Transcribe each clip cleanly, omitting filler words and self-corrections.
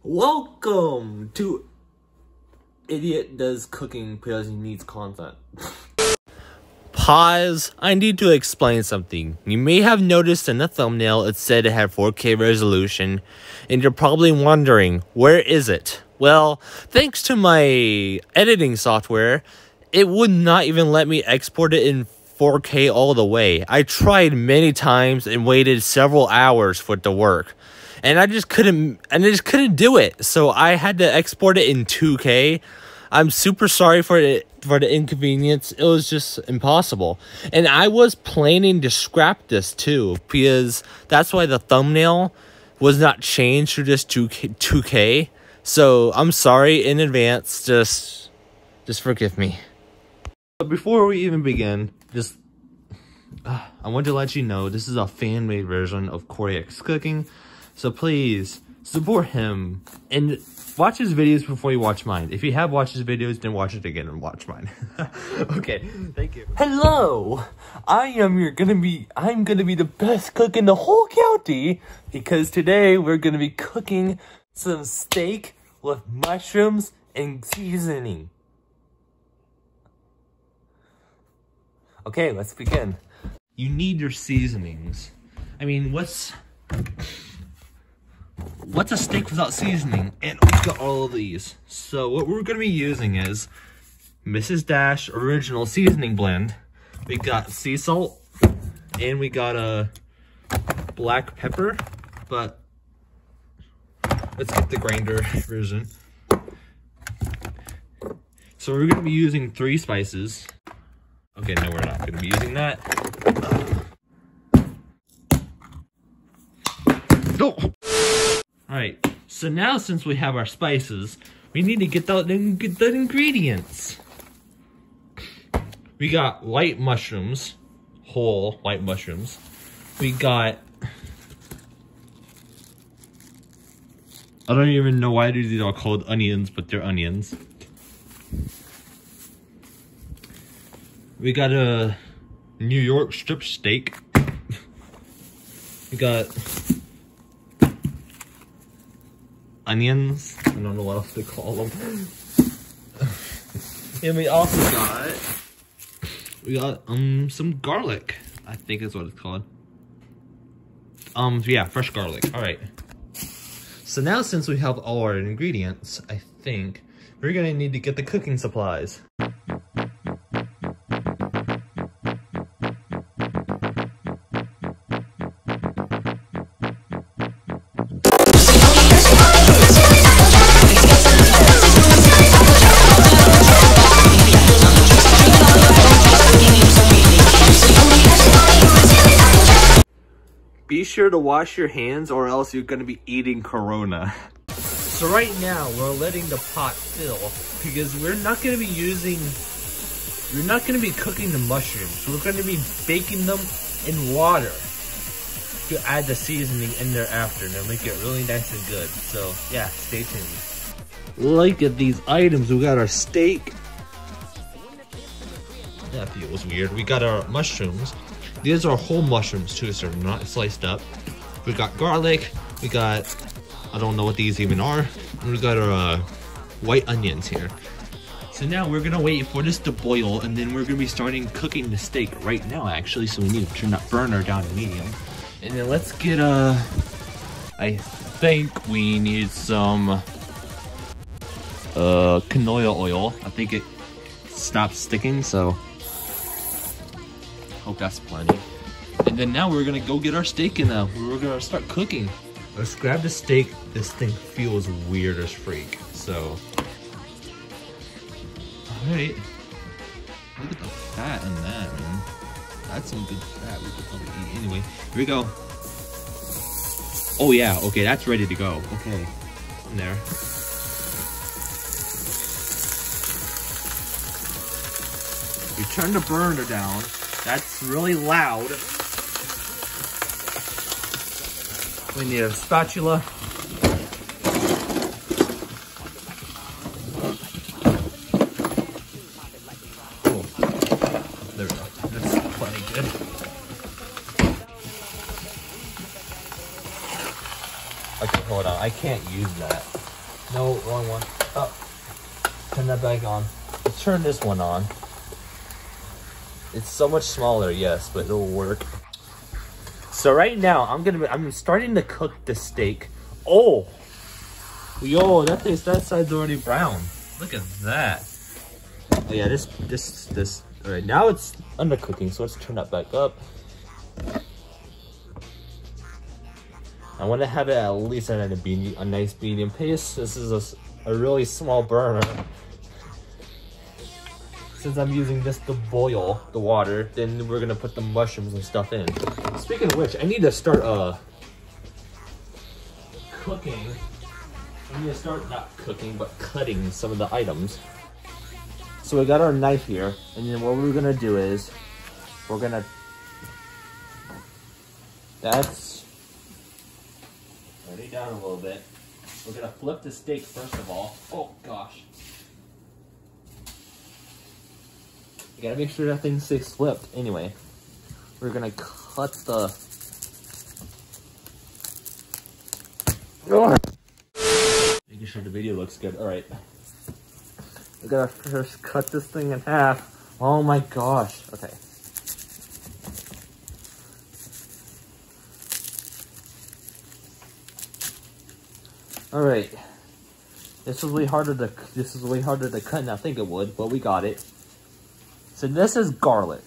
Welcome to Idiot Does Cooking because he needs content. Pause. I need to explain something. You may have noticed in the thumbnail it said it had 4K resolution, and you're probably wondering, where is it? Well, thanks to my editing software, it would not even let me export it in 4K all the way. I tried many times and waited several hours for it to work. And I just couldn't do it. So I had to export it in 2K. I'm super sorry for the inconvenience. It was just impossible. And I was planning to scrap this too, because that's why the thumbnail was not changed to just 2K. So I'm sorry in advance. Just forgive me. But before we even begin, I want to let you know this is a fan-made version of Coryxcooking. So please support him and watch his videos before you watch mine. If you have watched his videos, then watch it again and watch mine. Okay, thank you. Hello, I'm gonna be the best cook in the whole county because today we're gonna be cooking some steak with mushrooms and seasoning. Okay, let's begin. You need your seasonings. I mean, what's a steak without seasoning? And we got all of these. So what we're gonna be using is Mrs. Dash Original Seasoning Blend. We got sea salt, and we got a black pepper, but let's get the grinder version. So we're gonna be using 3 spices. Okay, no, we're not gonna be using that. Alright, so now since we have our spices, we need to get the ingredients. We got white mushrooms, whole white mushrooms. We got, I don't even know why these are called onions, but they're onions. We got a New York strip steak. We got onions. I don't know what else to call them. And we also got some garlic. I think is what it's called. Yeah, fresh garlic. All right. So now since we have all our ingredients, I think we're gonna need to get the cooking supplies. Be sure to wash your hands or else you're going to be eating Corona. So right now we're letting the pot fill because we're not going to be cooking the mushrooms. We're going to be baking them in water to add the seasoning in there after and make it really nice and good. So yeah, stay tuned. Look at these items. We got our steak. That feels weird. We got our mushrooms. These are whole mushrooms too, so they're not sliced up. We got garlic. We got, I don't know what these even are. And we got our white onions here. So now we're gonna wait for this to boil, and then we're gonna be starting cooking the steak right now, actually. So we need to turn that burner down to medium. And then let's get I think we need some canola oil. I think it stops sticking, so hope that's plenty. And then now we're gonna go get our steak and we're gonna start cooking. Let's grab the steak. This thing feels weird as freak. So, alright. Look at the fat in that, man. That's some good fat we could probably eat. Anyway, here we go. Oh yeah, okay, that's ready to go. Okay, in there. We turn the burner down. That's really loud. We need a spatula. Oh, there we go. That's plenty good. Okay, hold on. I can't use that. No, wrong one. Oh, turn that back on. Let's turn this one on. It's so much smaller, yes, but it'll work. So right now, I'm starting to cook the steak. Oh, yo, that side's already brown. Look at that. Oh yeah, this. All right, now it's undercooking, so let's turn that back up. I want to have it at least at a nice medium pace. This is a really small burner. Since I'm using this to boil the water, then we're gonna put the mushrooms and stuff in. Speaking of which, I need to start cooking. I need to start not cooking, but cutting some of the items. So we got our knife here, and then what we're gonna do is that's turn it down a little bit. We're gonna flip the steak first of all. Oh gosh. You gotta make sure that thing stays flipped. Anyway, we're gonna cut the... Making sure the video looks good. Alright. We gotta first cut this thing in half. Oh my gosh. Okay. Alright. This is way harder to cut than I think it would, but we got it. So this is garlic,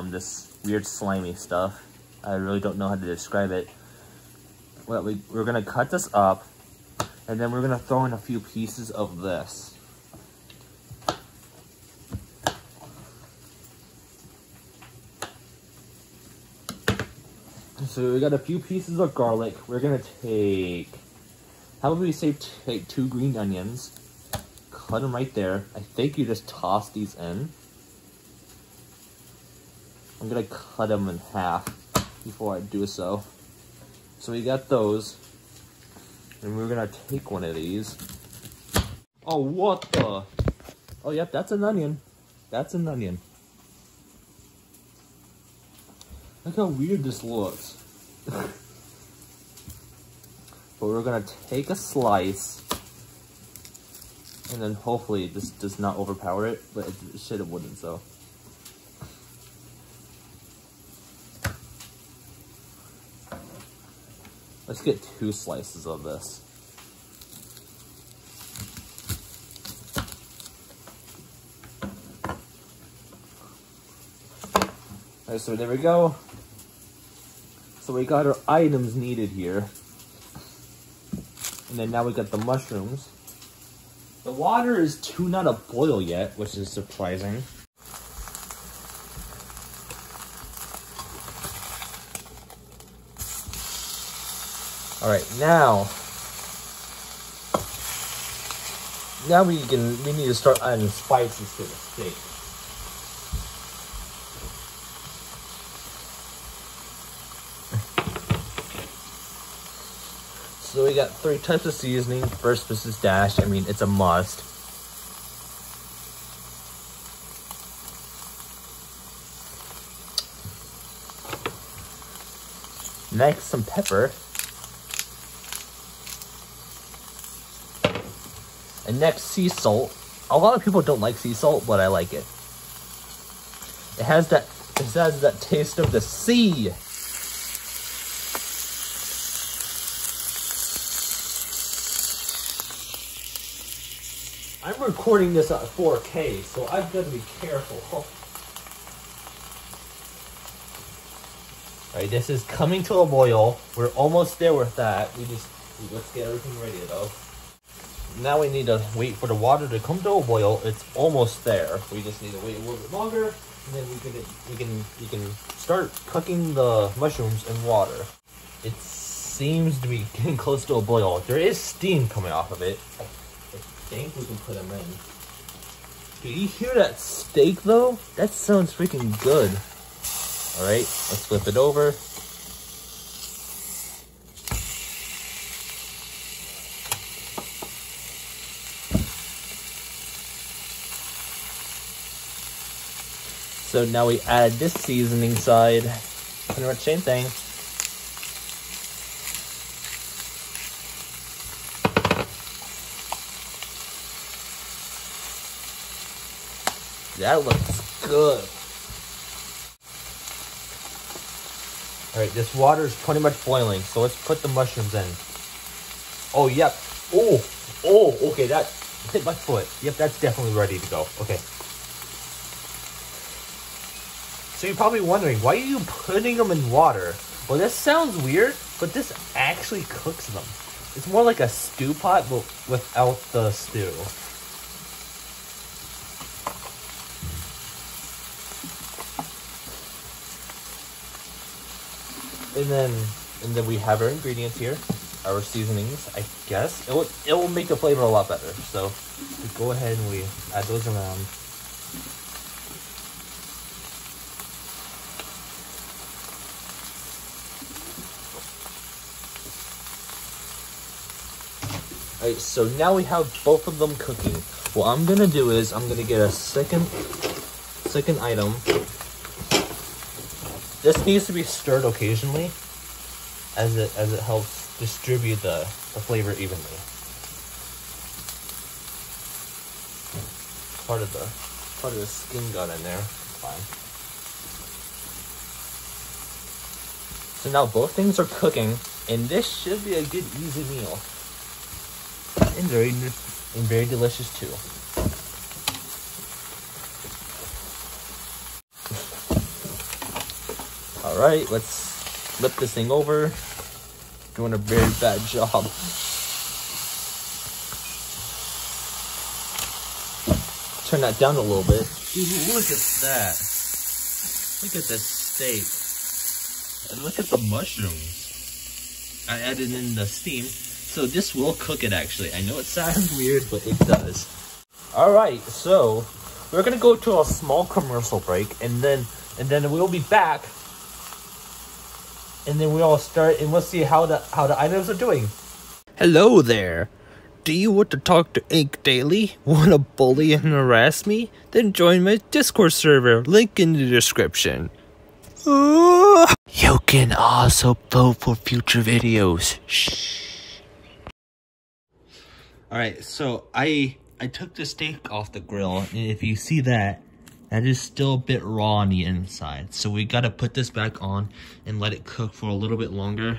this weird slimy stuff. I really don't know how to describe it. Well, we're gonna cut this up, and then we're gonna throw in a few pieces of this. So we got a few pieces of garlic. We're gonna take, how about we say take 2 green onions, cut them right there. I think you just toss these in. I'm gonna cut them in half before I do so. So we got those. And we're gonna take one of these. Oh, what the? Oh, yep, that's an onion. That's an onion. Look how weird this looks. But we're gonna take a slice. And then hopefully this does not overpower it, but it should have wouldn't, so. Let's get 2 slices of this. Alright, so there we go. So we got our items needed here. And then now we got the mushrooms. The water is too not a boil yet, which is surprising. Alright, now we need to start adding spices to the steak. So we got 3 types of seasoning. First, this is dash. I mean, it's a must. Next, some pepper. And next, sea salt. A lot of people don't like sea salt, but I like it. It has that taste of the sea. I'm recording this at 4K, so I've got to be careful. Alright, this is coming to a boil. We're almost there with that. Let's get everything ready though. Now we need to wait for the water to come to a boil. It's almost there. We just need to wait a little bit longer, and then we can start cooking the mushrooms in water. It seems to be getting close to a boil. There is steam coming off of it. I think we can put them in. Do you hear that steak though? That sounds freaking good. All right, let's flip it over. So now we add this seasoning side. Pretty much same thing. That looks good. Alright, this water is pretty much boiling, so let's put the mushrooms in. Oh, yep. Oh, okay, that hit my foot. Yep, that's definitely ready to go. Okay. So you're probably wondering, why are you putting them in water? Well, this sounds weird, but this actually cooks them. It's more like a stew pot, but without the stew. And then we have our ingredients here, our seasonings. I guess it will make the flavor a lot better. So we go ahead and we add those around. Alright, so now we have both of them cooking. What I'm gonna do is I'm gonna get a second item. This needs to be stirred occasionally, as it helps distribute the flavor evenly. Part of the skin got in there. Fine. So now both things are cooking, and this should be a good easy meal. And very delicious too. Alright, let's flip this thing over. Doing a very bad job. Turn that down a little bit. Dude, look at that. Look at that steak. And look at the mushrooms. I added in the steam. So this will cook it actually. I know it sounds weird, but it does. Alright, so we're gonna go to a small commercial break and then we'll be back. And then we'll start and we'll see how the items are doing. Hello there. Do you want to talk to Ink Daily? Want to bully and harass me? Then join my Discord server, link in the description. You can also vote for future videos. Shh. Alright, so I took the steak off the grill, and if you see that is still a bit raw on the inside. So we gotta put this back on and let it cook for a little bit longer.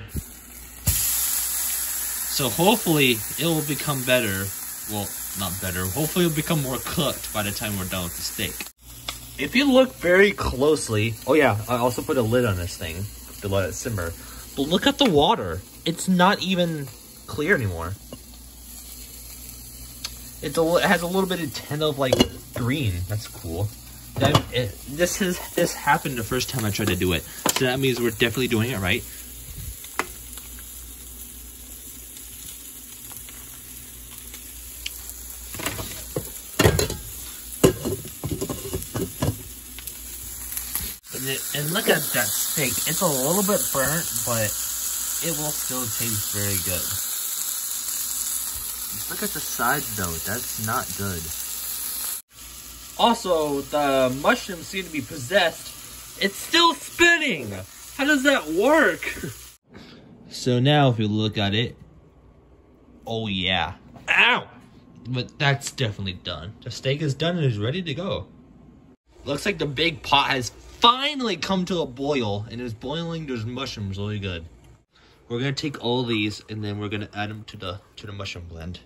So hopefully it will become better. Well, not better. Hopefully it'll become more cooked by the time we're done with the steak. If you look very closely, oh yeah, I also put a lid on this thing to let it simmer. But look at the water. It's not even clear anymore. It has a little bit of tint of like green. That's cool. This happened the first time I tried to do it, so that means we're definitely doing it right. And look at that steak. It's a little bit burnt, but it will still taste very good. Look at the sides though, that's not good. Also, the mushrooms seem to be possessed. It's still spinning! How does that work? So now if you look at it, oh yeah. Ow! But that's definitely done. The steak is done and is ready to go. Looks like the big pot has finally come to a boil, and it's boiling those mushrooms really good. We're gonna take all these and then we're gonna add them to the mushroom blend.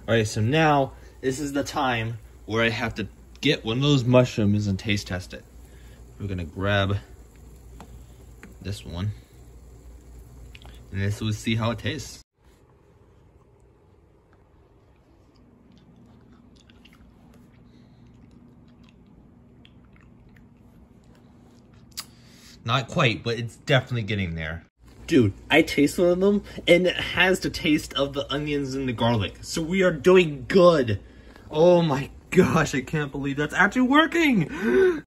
Alright, so now this is the time where I have to get one of those mushrooms and taste test it. We're gonna grab this one, and this will see how it tastes. Not quite, but it's definitely getting there. Dude, I tasted one of them, and it has the taste of the onions and the garlic. So we are doing good. Oh my gosh, I can't believe that's actually working.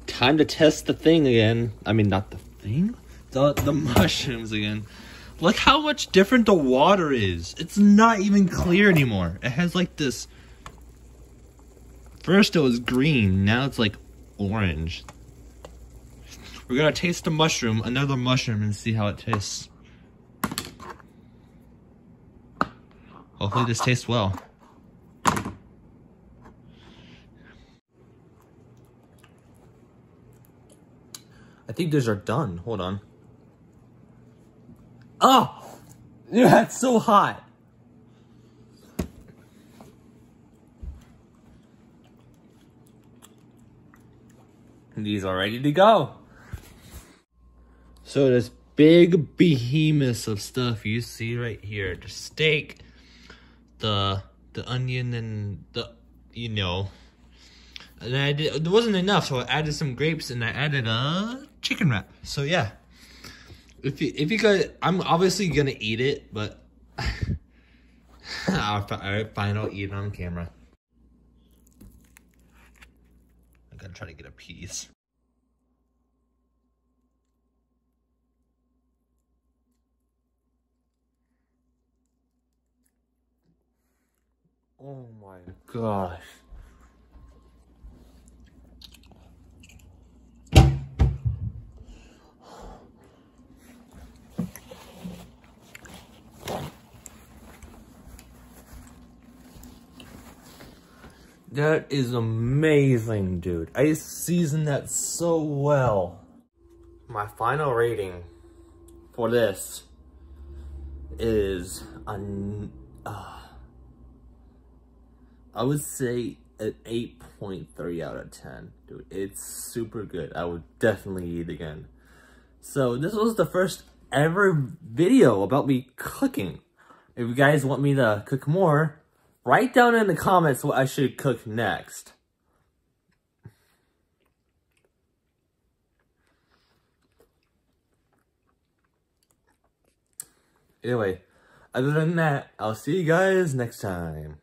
Time to test the thing again. I mean, not the thing. The mushrooms again. Look how much different the water is. It's not even clear anymore. It has like this. First it was green, now it's like orange. We're gonna taste the mushroom, another mushroom, and see how it tastes. Hopefully this tastes well. think those are done. Hold on. Oh! Yeah, it's so hot. These are ready to go. So this big behemoth of stuff you see right here, the steak, the onion, and the, you know, and I did, it wasn't enough, so I added some grapes and I added a chicken wrap. So yeah, if you guys, I'm obviously gonna eat it, but alright, fine, I'll eat it on camera. I gotta try to get a piece. Oh my gosh. That is amazing, dude. I seasoned that so well. My final rating for this is I would say an 8.3 out of 10. Dude, it's super good. I would definitely eat again. So this was the first ever video about me cooking. If you guys want me to cook more, write down in the comments what I should cook next. Anyway, other than that, I'll see you guys next time.